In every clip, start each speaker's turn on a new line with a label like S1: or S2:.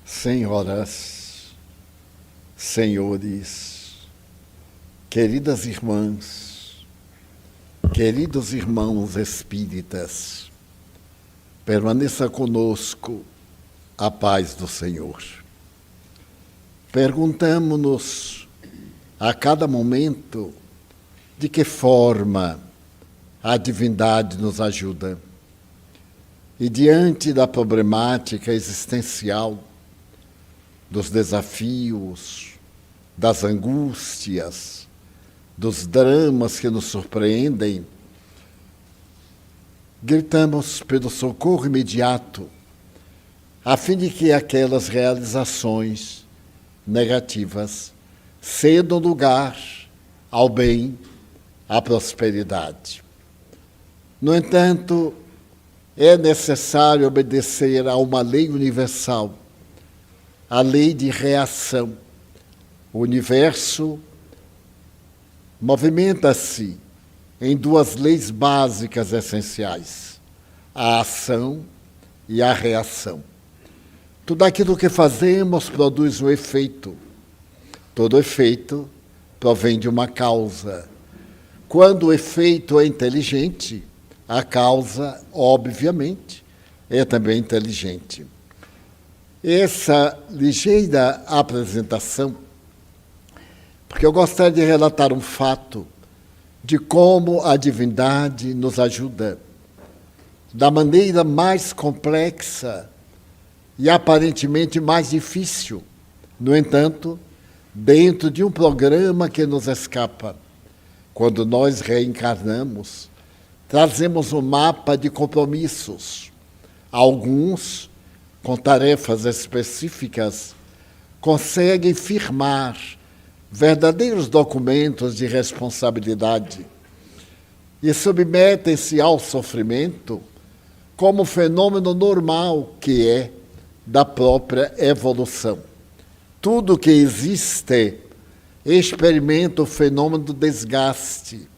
S1: Senhoras, senhores, queridas irmãs, queridos irmãos espíritas, permaneça conosco a paz do Senhor. Perguntamo-nos a cada momento de que forma a divindade nos ajuda. E diante da problemática existencial, dos desafios, das angústias, dos dramas que nos surpreendem, gritamos pelo socorro imediato, a fim de que aquelas realizações negativas cedam lugar ao bem, à prosperidade. No entanto, é necessário obedecer a uma lei universal, a lei de reação. O universo movimenta-se em duas leis básicas essenciais: a ação e a reação. Tudo aquilo que fazemos produz um efeito. Todo efeito provém de uma causa. Quando o efeito é inteligente, a causa, obviamente, é também inteligente. Essa ligeira apresentação, porque eu gostaria de relatar um fato de como a divindade nos ajuda da maneira mais complexa e aparentemente mais difícil. No entanto, dentro de um programa que nos escapa, quando nós reencarnamos, trazemos um mapa de compromissos. Alguns, com tarefas específicas, conseguem firmar verdadeiros documentos de responsabilidade e submetem-se ao sofrimento como fenômeno normal que é da própria evolução. Tudo que existe experimenta o fenômeno do desgaste.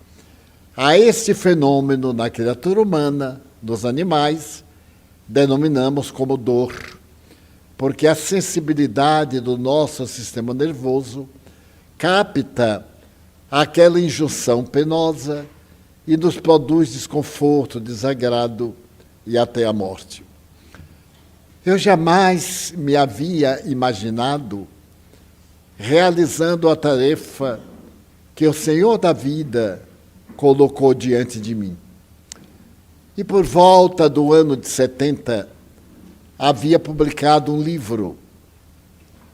S1: A este fenômeno na criatura humana, nos animais, denominamos como dor, porque a sensibilidade do nosso sistema nervoso capta aquela injunção penosa e nos produz desconforto, desagrado e até a morte. Eu jamais me havia imaginado realizando a tarefa que o Senhor da vida colocou diante de mim. E por volta do ano de 70, havia publicado um livro.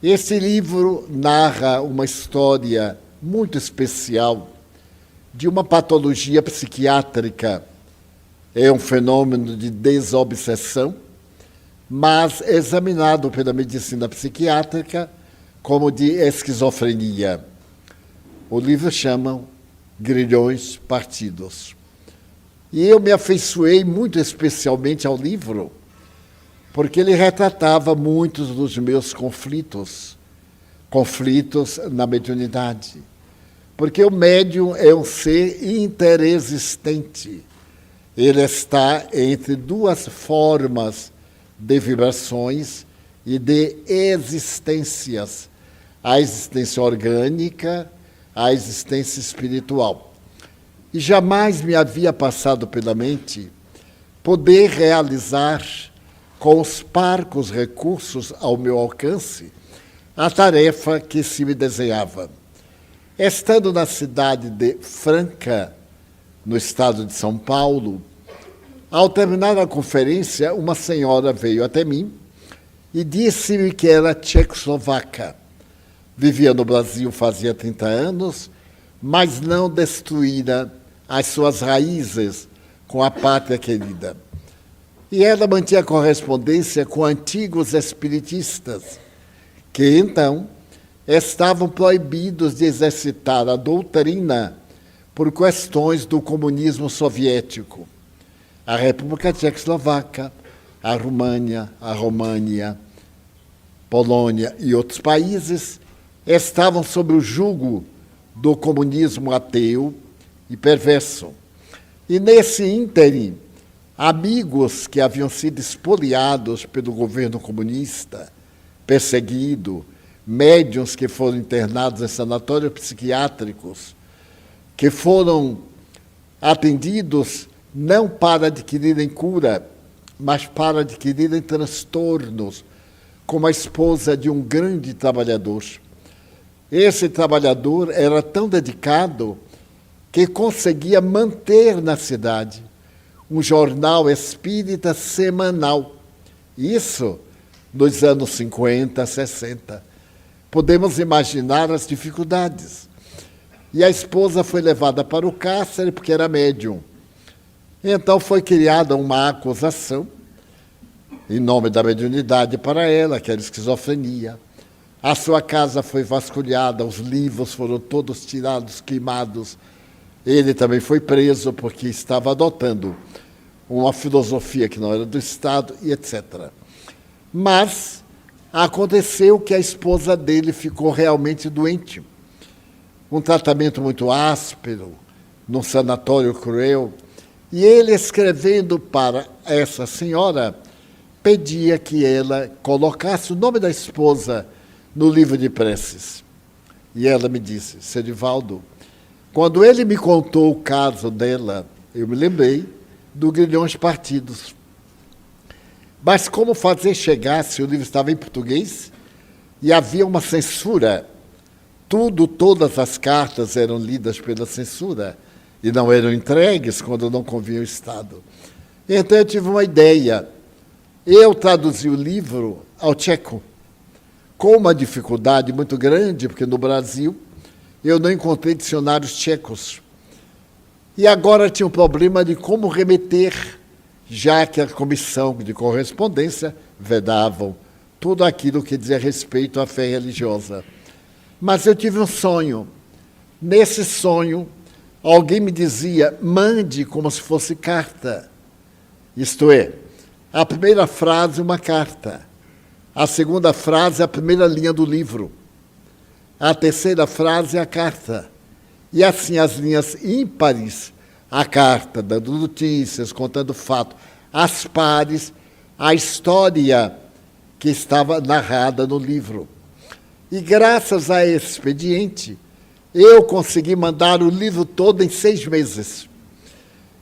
S1: Esse livro narra uma história muito especial de uma patologia psiquiátrica. É um fenômeno de desobsessão, mas examinado pela medicina psiquiátrica como de esquizofrenia. O livro chama Grilhões Partidos. E eu me afeiçoei muito especialmente ao livro, porque ele retratava muitos dos meus conflitos na mediunidade. Porque o médium é um ser interexistente. Ele está entre duas formas de vibrações e de existências: a existência orgânica, a existência espiritual. E jamais me havia passado pela mente poder realizar, com os parcos recursos ao meu alcance, a tarefa que se me desenhava. Estando na cidade de Franca, no estado de São Paulo, ao terminar a conferência, uma senhora veio até mim e disse-me que era tchecoslovaca. Vivia no Brasil fazia 30 anos, mas não destruíra as suas raízes com a pátria querida. E ela mantinha correspondência com antigos espiritistas, que então estavam proibidos de exercitar a doutrina por questões do comunismo soviético. A República Tchecoslovaca, a România, Polônia e outros países estavam sob o jugo do comunismo ateu e perverso. E nesse ínterim, amigos que haviam sido expoliados pelo governo comunista perseguido, médiuns que foram internados em sanatórios psiquiátricos, que foram atendidos não para adquirirem cura, mas para adquirirem transtornos, como a esposa de um grande trabalhador. Esse trabalhador era tão dedicado que conseguia manter na cidade um jornal espírita semanal. Isso nos anos 50, 60. Podemos imaginar as dificuldades. E a esposa foi levada para o cárcere porque era médium. Então foi criada uma acusação em nome da mediunidade para ela, que era esquizofrenia. A sua casa foi vasculhada, os livros foram todos tirados, queimados. Ele também foi preso porque estava adotando uma filosofia que não era do Estado, e etc. Mas aconteceu que a esposa dele ficou realmente doente. Um tratamento muito áspero, num sanatório cruel. E ele, escrevendo para essa senhora, pedia que ela colocasse o nome da esposa no livro de preces. E ela me disse: Serivaldo, quando ele me contou o caso dela, eu me lembrei do Grilhões Partidos. Mas como fazer chegar, se o livro estava em português e havia uma censura? Todas as cartas eram lidas pela censura e não eram entregues quando não convinha o Estado. Então eu tive uma ideia. Eu traduzi o livro ao tcheco, com uma dificuldade muito grande, porque no Brasil eu não encontrei dicionários tchecos. E agora tinha um problema de como remeter, já que a comissão de correspondência vedavam tudo aquilo que dizia respeito à fé religiosa. Mas eu tive um sonho. Nesse sonho, alguém me dizia: mande como se fosse carta. Isto é, a primeira frase, uma carta. A segunda frase, a primeira linha do livro. A terceira frase, a carta. E assim as linhas ímpares, a carta, dando notícias, contando fatos. As pares, a história que estava narrada no livro. E graças a esse expediente, eu consegui mandar o livro todo em 6 meses.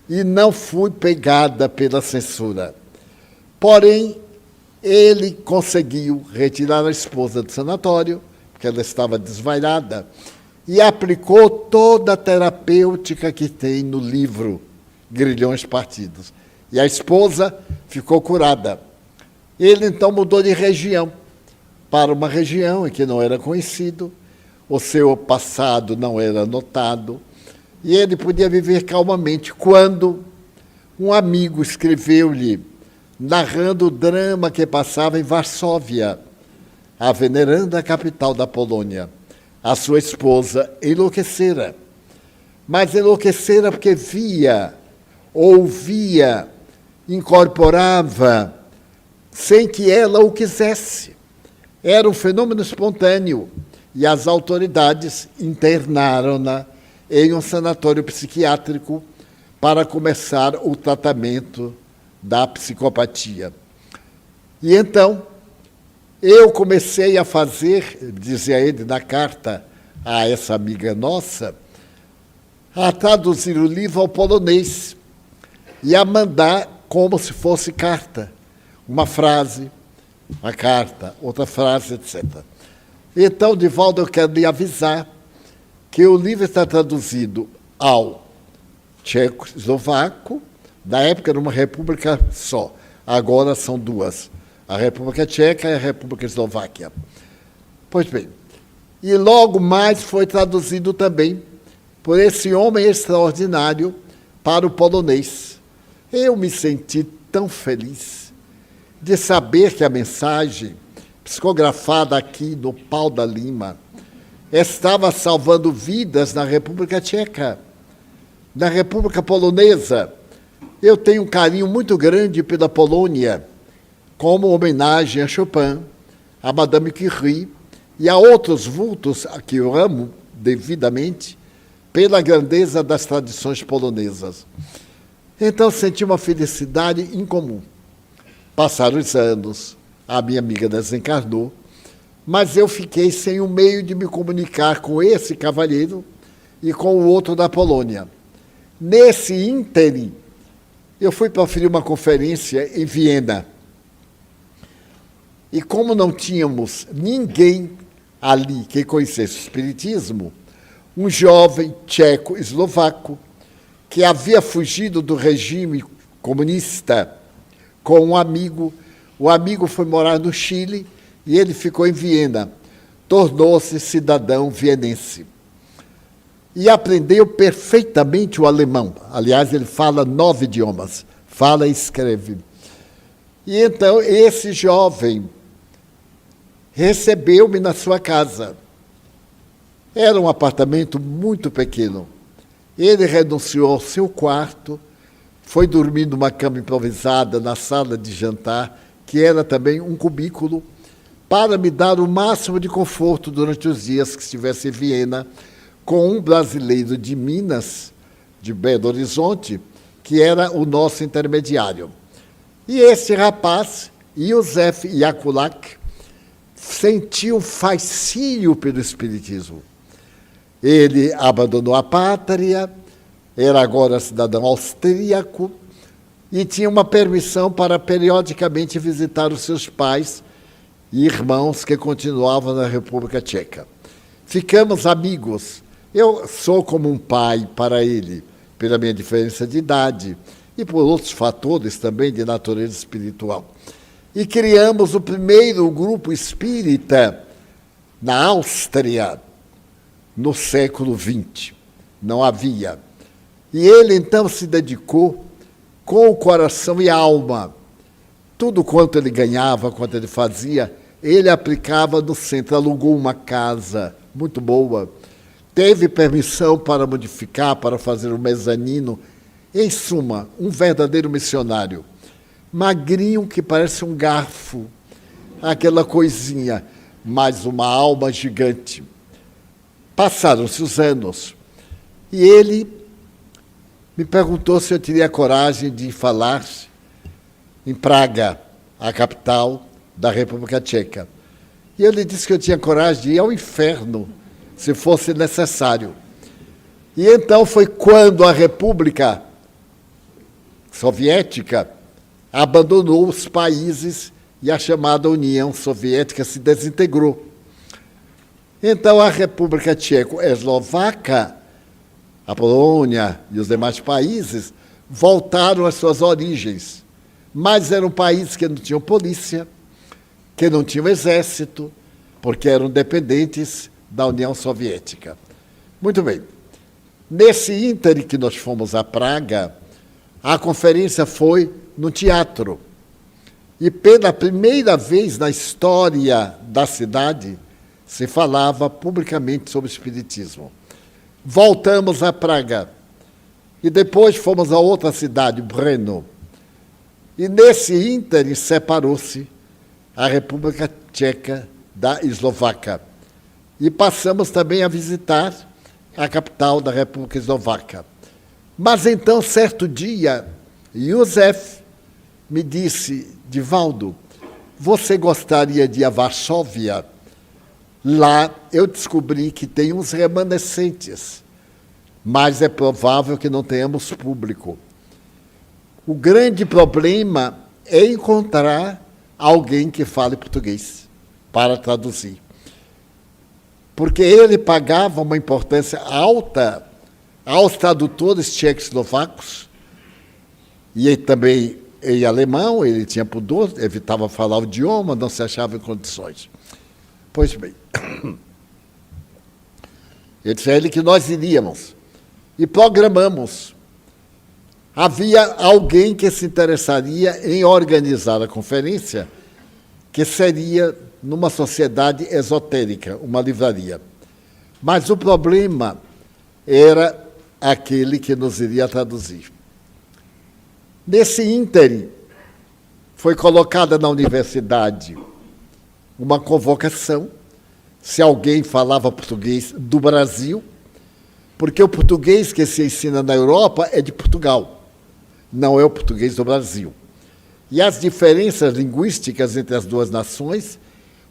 S1: E não fui pegada pela censura. Porém, ele conseguiu retirar a esposa do sanatório, porque ela estava desvairada, e aplicou toda a terapêutica que tem no livro Grilhões Partidos. E a esposa ficou curada. Ele, então, mudou de região para uma região em que não era conhecido, o seu passado não era notado, e ele podia viver calmamente, quando um amigo escreveu-lhe, narrando o drama que passava em Varsóvia, a veneranda capital da Polônia. A sua esposa enlouquecera, mas enlouquecera porque via, ouvia, incorporava, sem que ela o quisesse. Era um fenômeno espontâneo, e as autoridades internaram-na em um sanatório psiquiátrico para começar o tratamento da psicopatia. E então, eu comecei a fazer, dizia ele na carta a essa amiga nossa, a traduzir o livro ao polonês e a mandar como se fosse carta. Uma frase, uma carta, outra frase, etc. Então, Divaldo, eu quero lhe avisar que o livro está traduzido ao tcheco-eslovaco. Na época era uma república só, agora são 2. A República Tcheca e a República Eslováquia. Pois bem, e logo mais foi traduzido também por esse homem extraordinário para o polonês. Eu me senti tão feliz de saber que a mensagem, psicografada aqui no Pau da Lima, estava salvando vidas na República Tcheca, na República Polonesa. Eu tenho um carinho muito grande pela Polônia, como homenagem a Chopin, a Madame Curie e a outros vultos a que eu amo devidamente, pela grandeza das tradições polonesas. Então, senti uma felicidade incomum. Passaram os anos, a minha amiga desencarnou, mas eu fiquei sem o meio de me comunicar com esse cavalheiro e com o outro da Polônia. Nesse ínterim, eu fui proferir uma conferência em Viena. E como não tínhamos ninguém ali que conhecesse o Espiritismo, um jovem tcheco-eslovaco que havia fugido do regime comunista com um amigo, o amigo foi morar no Chile e ele ficou em Viena, tornou-se cidadão vienense. E aprendeu perfeitamente o alemão. Aliás, ele fala 9 idiomas, fala e escreve. E então esse jovem recebeu-me na sua casa. Era um apartamento muito pequeno. Ele renunciou ao seu quarto, foi dormir numa cama improvisada na sala de jantar, que era também um cubículo, para me dar o máximo de conforto durante os dias que estivesse em Viena, com um brasileiro de Minas, de Belo Horizonte, que era o nosso intermediário. E esse rapaz, Józef Jakulak, sentiu fascínio pelo Espiritismo. Ele abandonou a pátria, era agora cidadão austríaco e tinha uma permissão para periodicamente visitar os seus pais e irmãos que continuavam na República Tcheca. Ficamos amigos. Eu sou como um pai para ele, pela minha diferença de idade e por outros fatores também de natureza espiritual. E criamos o primeiro grupo espírita na Áustria, no século XX. Não havia. E ele, então, se dedicou com o coração e a alma. Tudo quanto ele ganhava, quanto ele fazia, ele aplicava no centro. Alugou uma casa muito boa, teve permissão para modificar, para fazer um mezanino. Em suma, um verdadeiro missionário. Magrinho que parece um garfo, aquela coisinha, mas uma alma gigante. Passaram-se os anos e ele me perguntou se eu teria coragem de falar em Praga, a capital da República Tcheca. E eu lhe disse que eu tinha coragem de ir ao inferno, se fosse necessário. E então foi quando a República Soviética abandonou os países e a chamada União Soviética se desintegrou. Então a República Tcheco-Eslovaca, a Polônia e os demais países voltaram às suas origens, mas eram países que não tinham polícia, que não tinham exército, porque eram dependentes da União Soviética. Muito bem. Nesse ínterim que nós fomos a Praga, a conferência foi no teatro. E pela primeira vez na história da cidade, se falava publicamente sobre o Espiritismo. Voltamos a Praga. E depois fomos a outra cidade, Brno. E nesse ínterim separou-se a República Tcheca da Eslováquia. E passamos também a visitar a capital da República Eslovaca. Mas então, certo dia, Józef me disse: Divaldo, você gostaria de ir a Varsóvia? Lá eu descobri que tem uns remanescentes, mas é provável que não tenhamos público. O grande problema é encontrar alguém que fale português para traduzir. Porque ele pagava uma importância alta aos tradutores tchecoslovacos, e ele também em alemão, ele tinha pudor, evitava falar o idioma, não se achava em condições. Pois bem, eu disse a ele que nós iríamos, e programamos. Havia alguém que se interessaria em organizar a conferência, que seria numa sociedade esotérica, uma livraria. Mas o problema era aquele que nos iria traduzir. Nesse ínterim, foi colocada na universidade uma convocação, se alguém falava português do Brasil, porque o português que se ensina na Europa é de Portugal, não é o português do Brasil. E as diferenças linguísticas entre as duas nações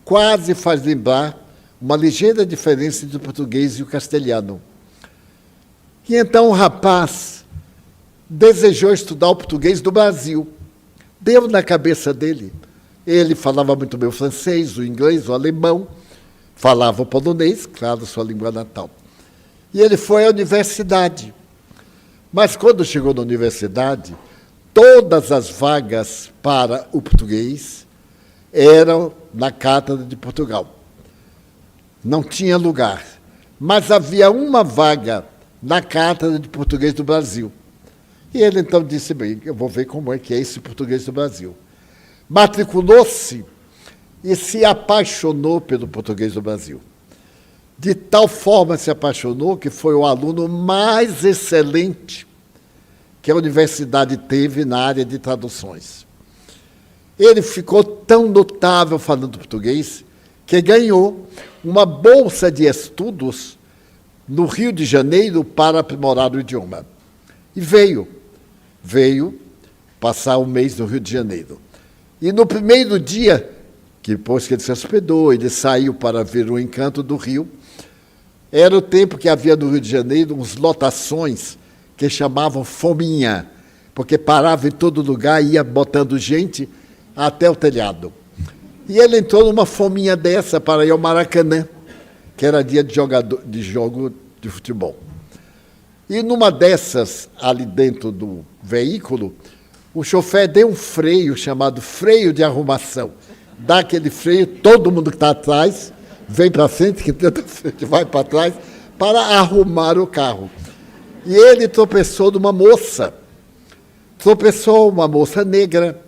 S1: quase faz lembrar uma ligeira diferença entre o português e o castelhano. E então o rapaz desejou estudar o português do Brasil. Deu na cabeça dele. Ele falava muito bem o francês, o inglês, o alemão, falava o polonês, claro, sua língua natal. E ele foi à universidade. Mas quando chegou na universidade, todas as vagas para o português eram na Cátedra de Portugal. Não tinha lugar. Mas havia uma vaga na Cátedra de Português do Brasil. E ele então disse, bem, eu vou ver como é que é esse português do Brasil. Matriculou-se e se apaixonou pelo português do Brasil. De tal forma se apaixonou que foi o aluno mais excelente que a universidade teve na área de traduções. Ele ficou tão notável falando português que ganhou uma bolsa de estudos no Rio de Janeiro para aprimorar o idioma. E veio passar um mês no Rio de Janeiro. E no primeiro dia, que depois que ele se hospedou, ele saiu para ver o encanto do Rio, era o tempo que havia no Rio de Janeiro uns lotações que chamavam fominha, porque parava em todo lugar e ia botando gente até o telhado. E ele entrou numa fominha dessa para ir ao Maracanã, que era dia de jogo de futebol. E numa dessas, ali dentro do veículo, o chofer deu um freio chamado freio de arrumação. Dá aquele freio, todo mundo que está atrás vem para frente, que tenta frente vai para trás, para arrumar o carro. E ele tropeçou numa moça. Tropeçou uma moça negra,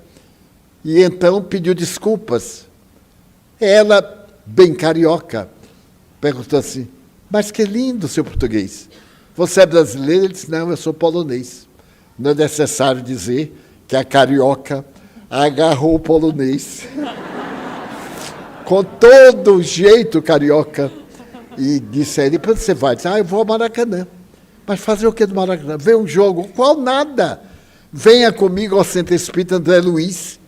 S1: e então pediu desculpas. Ela, bem carioca, perguntou assim, mas que lindo o seu português. Você é brasileiro? Ele disse, não, eu sou polonês. Não é necessário dizer que a carioca agarrou o polonês. Com todo o jeito carioca. E disse a ele, para onde você vai? Disse, eu vou ao Maracanã. Mas fazer o que do Maracanã? Ver um jogo? Qual nada? Venha comigo ao Centro Espírita André Luiz.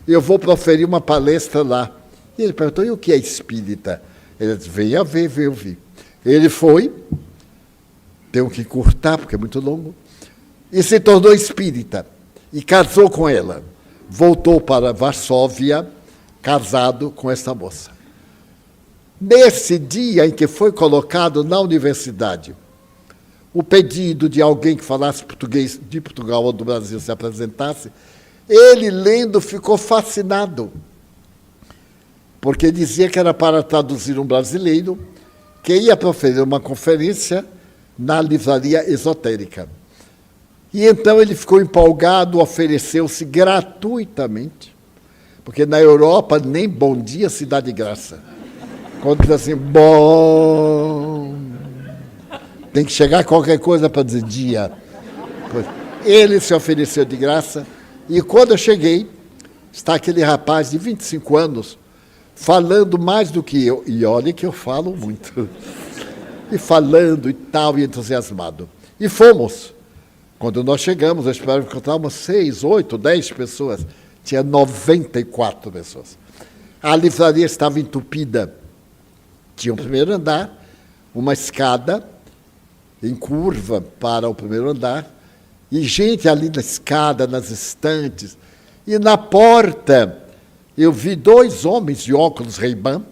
S1: Eu vou proferir uma palestra lá. E ele perguntou, e o que é espírita? Ele disse, venha ver, venha ouvir. Ele foi, tenho que cortar, porque é muito longo, e se tornou espírita. E casou com ela. Voltou para Varsóvia, casado com essa moça. Nesse dia em que foi colocado na universidade o pedido de alguém que falasse português de Portugal ou do Brasil se apresentasse, ele, lendo, ficou fascinado, porque dizia que era para traduzir um brasileiro que ia proferir uma conferência na livraria esotérica. E então ele ficou empolgado, ofereceu-se gratuitamente, porque na Europa nem bom dia se dá de graça. Quando diz assim, bom, tem que chegar qualquer coisa para dizer dia. Ele se ofereceu de graça, e quando eu cheguei, está aquele rapaz de 25 anos, falando mais do que eu, e olha que eu falo muito, e falando e tal, e entusiasmado. E fomos. Quando nós chegamos, eu esperava encontrar umas 6, 8, 10 pessoas. Tinha 94 pessoas. A livraria estava entupida. Tinha um primeiro andar, uma escada em curva para o primeiro andar, e gente ali na escada, nas estantes. E na porta, eu vi 2 homens de óculos Ray-Ban,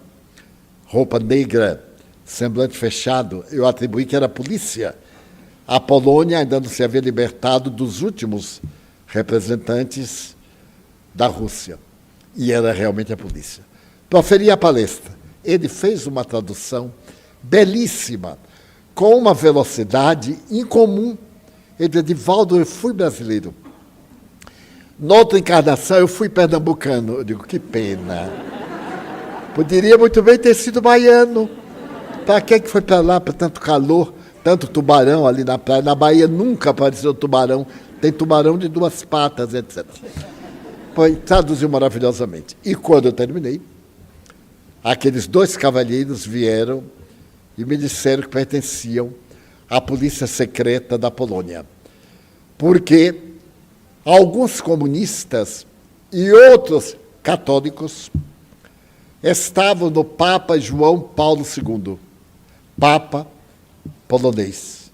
S1: roupa negra, semblante fechado. Eu atribuí que era a polícia. A Polônia ainda não se havia libertado dos últimos representantes da Rússia. E era realmente a polícia. Proferia a palestra. Ele fez uma tradução belíssima, com uma velocidade incomum. Ele disse, Divaldo, eu fui brasileiro. Noutra encarnação, eu fui pernambucano. Eu digo, que pena. Poderia muito bem ter sido baiano. Para que foi para lá, para tanto calor, tanto tubarão ali na praia? Na Bahia nunca apareceu tubarão. Tem tubarão de 2 patas, etc. Traduziu maravilhosamente. E quando eu terminei, aqueles 2 cavalheiros vieram e me disseram que pertenciam à polícia secreta da Polônia. Porque alguns comunistas e outros católicos estavam no Papa João Paulo II, Papa polonês,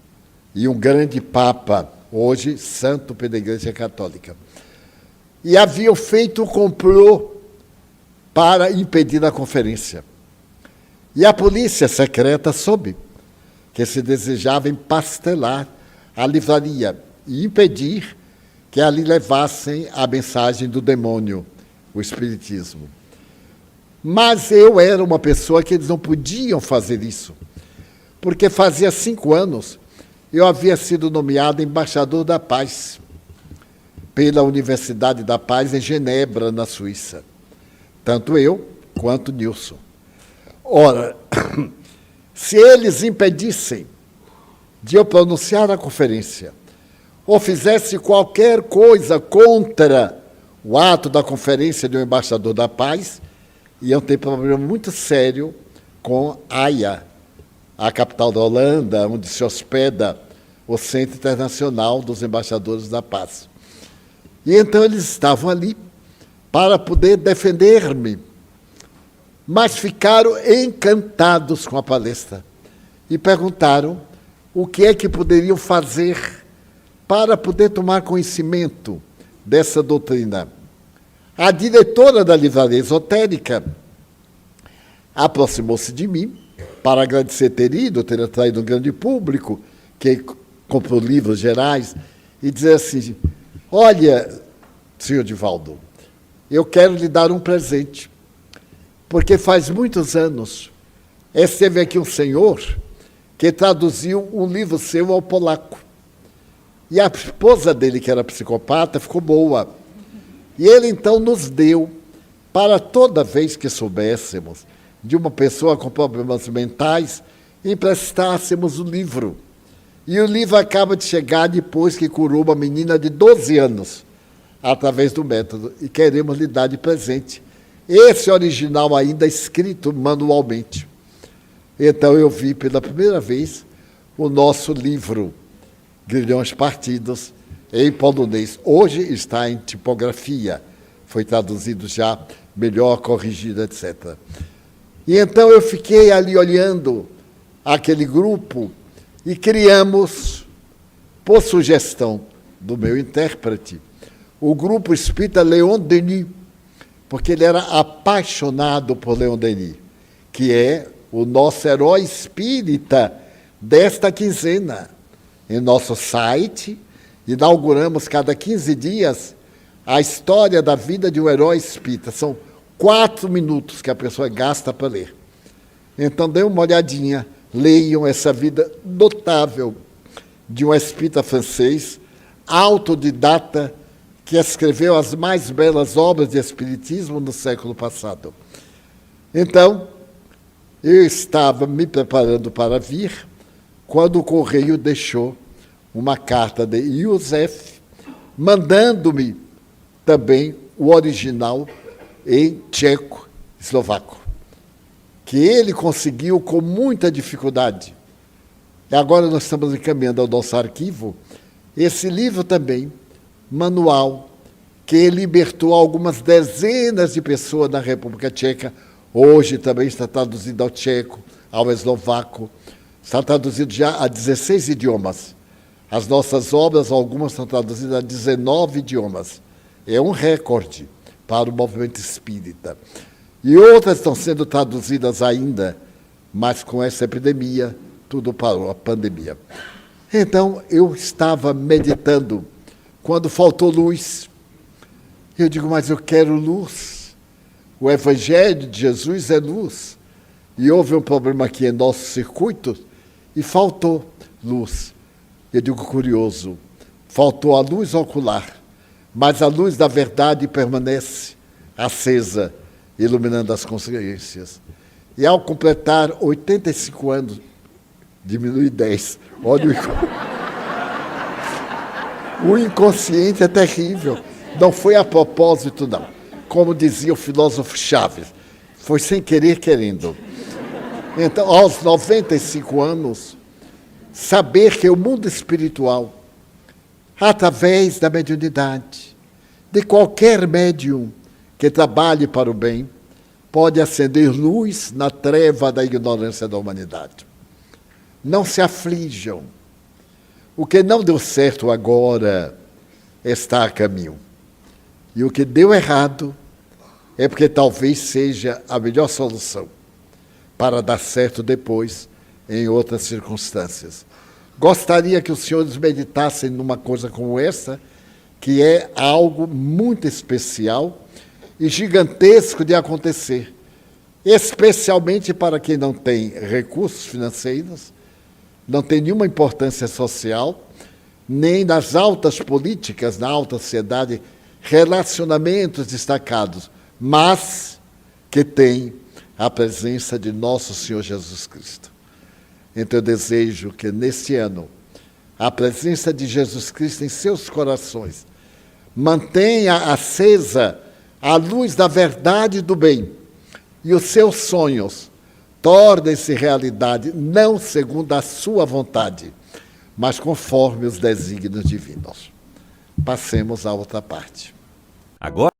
S1: e um grande Papa, hoje santo pela Igreja Católica. E haviam feito um complô para impedir a conferência. E a polícia secreta soube que se desejava empastelar a livraria e impedir que ali levassem a mensagem do demônio, o espiritismo. Mas eu era uma pessoa que eles não podiam fazer isso, porque fazia 5 anos eu havia sido nomeado embaixador da paz pela Universidade da Paz em Genebra, na Suíça. Tanto eu quanto Nilson. Ora, se eles impedissem de eu pronunciar a conferência, ou fizesse qualquer coisa contra o ato da conferência de um embaixador da paz, iam ter problema muito sério com Haia, a capital da Holanda, onde se hospeda o Centro Internacional dos Embaixadores da Paz. E então eles estavam ali para poder defender-me, mas ficaram encantados com a palestra e perguntaram o que é que poderiam fazer para poder tomar conhecimento dessa doutrina. A diretora da livraria esotérica aproximou-se de mim para agradecer ter ido, ter atraído um grande público que comprou livros gerais e dizer assim: olha, senhor Divaldo, eu quero lhe dar um presente, porque faz muitos anos esteve aqui um senhor que traduziu um livro seu ao polaco. E a esposa dele, que era psicopata, ficou boa. E ele, então, nos deu, para toda vez que soubéssemos de uma pessoa com problemas mentais, emprestássemos o livro. E o livro acaba de chegar depois que curou uma menina de 12 anos, através do método, e queremos lhe dar de presente. Esse original ainda escrito manualmente. Então eu vi pela primeira vez o nosso livro, Grilhões Partidos, em polonês. Hoje está em tipografia, foi traduzido já, melhor corrigido, etc. E então eu fiquei ali olhando aquele grupo e criamos, por sugestão do meu intérprete, o grupo espírita Leon Denis, porque ele era apaixonado por Leon Denis, que é o nosso herói espírita desta quinzena. Em nosso site, inauguramos cada 15 dias a história da vida de um herói espírita. São 4 minutos que a pessoa gasta para ler. Então, dê uma olhadinha, leiam essa vida notável de um espírita francês, autodidata, que escreveu as mais belas obras de espiritismo no século passado. Então, eu estava me preparando para vir, quando o correio deixou uma carta de Józef, mandando-me também o original em tcheco eslovaco, que ele conseguiu com muita dificuldade. E agora nós estamos encaminhando ao nosso arquivo esse livro também, manual, que libertou algumas dezenas de pessoas na República Tcheca. Hoje também está traduzido ao tcheco, ao eslovaco, está traduzido já a 16 idiomas. As nossas obras, algumas estão traduzidas a 19 idiomas. É um recorde para o movimento espírita. E outras estão sendo traduzidas ainda, mas com essa epidemia, tudo parou, a pandemia. Então, eu estava meditando, quando faltou luz. Eu digo, mas eu quero luz. O Evangelho de Jesus é luz. E houve um problema aqui em nosso circuito, e faltou luz. Eu digo, curioso, faltou a luz ocular, mas a luz da verdade permanece acesa, iluminando as consciências. E ao completar 85 anos, diminui 10. Olha o inconsciente é terrível. Não foi a propósito, não. Como dizia o filósofo Chaves, foi sem querer, querendo. Então, aos 95 anos, saber que o mundo espiritual, através da mediunidade, de qualquer médium que trabalhe para o bem, pode acender luz na treva da ignorância da humanidade. Não se aflijam. O que não deu certo agora está a caminho. E o que deu errado é porque talvez seja a melhor solução para dar certo depois em outras circunstâncias. Gostaria que os senhores meditassem numa coisa como essa, que é algo muito especial e gigantesco de acontecer, especialmente para quem não tem recursos financeiros, não tem nenhuma importância social, nem nas altas políticas, na alta sociedade, relacionamentos destacados, mas que tem a presença de nosso Senhor Jesus Cristo. Então eu desejo que neste ano a presença de Jesus Cristo em seus corações mantenha acesa a luz da verdade e do bem, e os seus sonhos tornem-se realidade, não segundo a sua vontade, mas conforme os desígnios divinos. Passemos à outra parte.
S2: Agora